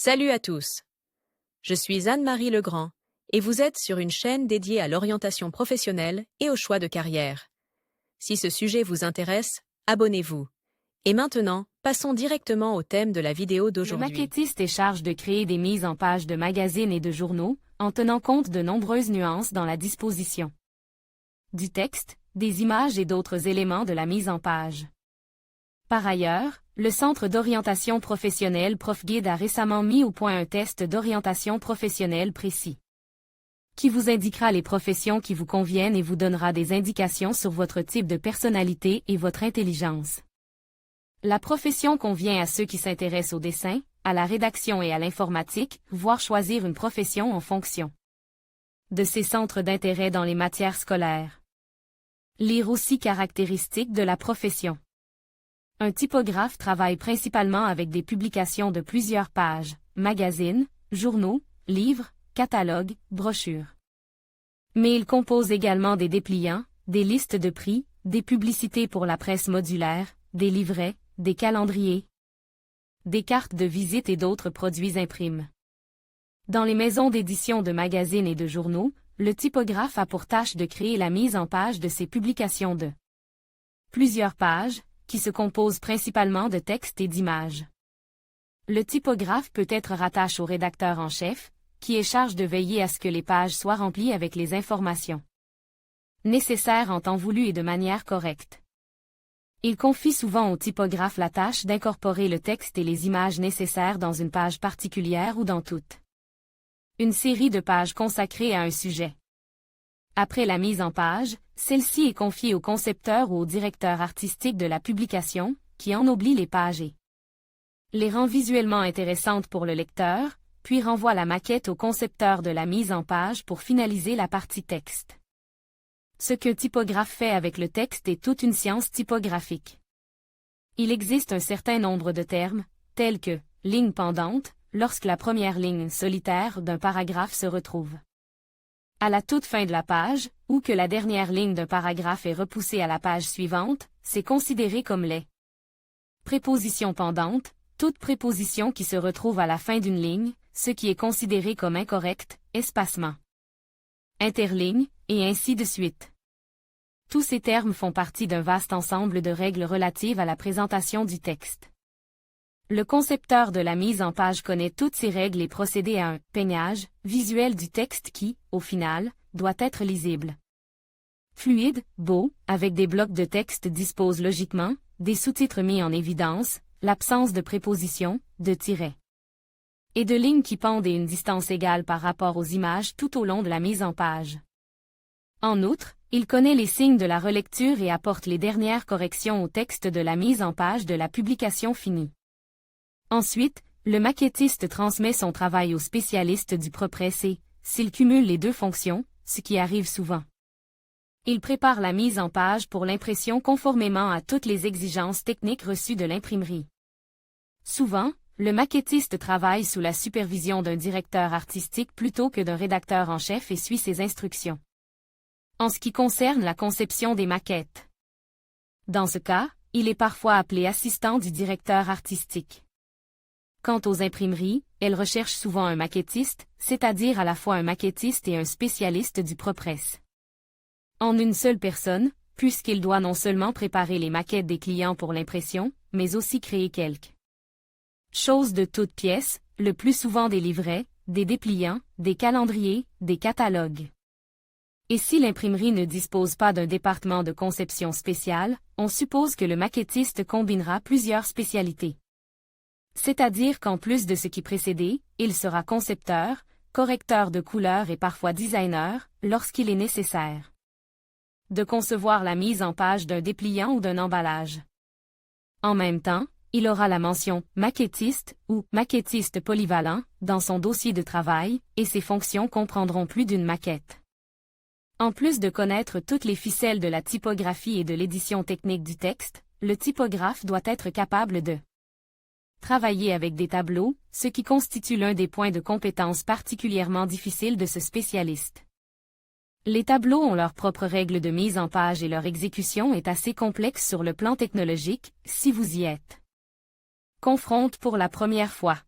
Salut à tous. Je suis Anne-Marie Legrand et vous êtes sur une chaîne dédiée à l'orientation professionnelle et au choix de carrière. Si ce sujet vous intéresse, abonnez-vous. Et maintenant, passons directement au thème de la vidéo Le d'aujourd'hui. maquettiste est chargé de créer des mises en page de magazines et de journaux, en tenant compte de nombreuses nuances dans la disposition du texte, des images et d'autres éléments de la mise en page. Par ailleurs, le Centre d'orientation professionnelle ProfGuide a récemment mis au point un test d'orientation professionnelle précis, qui vous indiquera les professions qui vous conviennent et vous donnera des indications sur votre type de personnalité et votre intelligence. La profession convient à ceux qui s'intéressent au dessin, à la rédaction et à l'informatique, voire choisir une profession en fonction de ses centres d'intérêt dans les matières scolaires. Lire aussi caractéristiques de la profession. Un typographe travaille principalement avec des publications de plusieurs pages, magazines, journaux, livres, catalogues, brochures. Mais il compose également des dépliants, des listes de prix, des publicités pour la presse modulaire, des livrets, des calendriers, des cartes de visite et d'autres produits imprimes. Dans les maisons d'édition de magazines et de journaux, le typographe a pour tâche de créer la mise en page de ces publications de plusieurs pages, qui se composent principalement de textes et d'images. Le typographe peut être rattaché au rédacteur en chef, qui est chargé de veiller à ce que les pages soient remplies avec les informations nécessaires en temps voulu et de manière correcte. Il confie souvent au typographe la tâche d'incorporer le texte et les images nécessaires dans une page particulière ou dans toute une série de pages consacrées à un sujet. Après la mise en page, celle-ci est confiée au concepteur ou au directeur artistique de la publication, qui ennoblit les pages et les rend visuellement intéressantes pour le lecteur, puis renvoie la maquette au concepteur de la mise en page pour finaliser la partie texte. Ce qu'un typographe fait avec le texte est toute une science typographique. Il existe un certain nombre de termes, tels que « ligne pendante », lorsque la première ligne solitaire d'un paragraphe se retrouve à la toute fin de la page, ou que la dernière ligne d'un paragraphe est repoussée à la page suivante, c'est considéré comme les prépositions pendantes, toute préposition qui se retrouve à la fin d'une ligne, ce qui est considéré comme incorrect, espacement, interligne, et ainsi de suite. Tous ces termes font partie d'un vaste ensemble de règles relatives à la présentation du texte. Le concepteur de la mise en page connaît toutes ces règles et procède à un peignage visuel du texte qui, au final, doit être lisible, fluide, beau, avec des blocs de texte disposés logiquement, des sous-titres mis en évidence, l'absence de prépositions, de tirets et de lignes qui pendent et une distance égale par rapport aux images tout au long de la mise en page. En outre, il connaît les signes de la relecture et apporte les dernières corrections au texte de la mise en page de la publication finie. Ensuite, le maquettiste transmet son travail au spécialiste du ProPress et, s'il cumule les deux fonctions, ce qui arrive souvent, il prépare la mise en page pour l'impression conformément à toutes les exigences techniques reçues de l'imprimerie. Souvent, le maquettiste travaille sous la supervision d'un directeur artistique plutôt que d'un rédacteur en chef et suit ses instructions. En ce qui concerne la conception des maquettes, dans ce cas, il est parfois appelé assistant du directeur artistique. Quant aux imprimeries, elles recherchent souvent un maquettiste, c'est-à-dire à la fois un maquettiste et un spécialiste du ProPress. En une seule personne, puisqu'il doit non seulement préparer les maquettes des clients pour l'impression, mais aussi créer quelque chose de toutes pièces, le plus souvent des livrets, des dépliants, des calendriers, des catalogues. Et si l'imprimerie ne dispose pas d'un département de conception spécial, on suppose que le maquettiste combinera plusieurs spécialités. C'est-à-dire qu'en plus de ce qui précédait, il sera concepteur, correcteur de couleurs et parfois designer, lorsqu'il est nécessaire de concevoir la mise en page d'un dépliant ou d'un emballage. En même temps, il aura la mention « maquettiste » ou « maquettiste polyvalent » dans son dossier de travail, et ses fonctions comprendront plus d'une maquette. En plus de connaître toutes les ficelles de la typographie et de l'édition technique du texte, le typographe doit être capable de travailler avec des tableaux, ce qui constitue l'un des points de compétence particulièrement difficiles de ce spécialiste. Les tableaux ont leurs propres règles de mise en page et leur exécution est assez complexe sur le plan technologique, si vous y êtes confronte pour la première fois.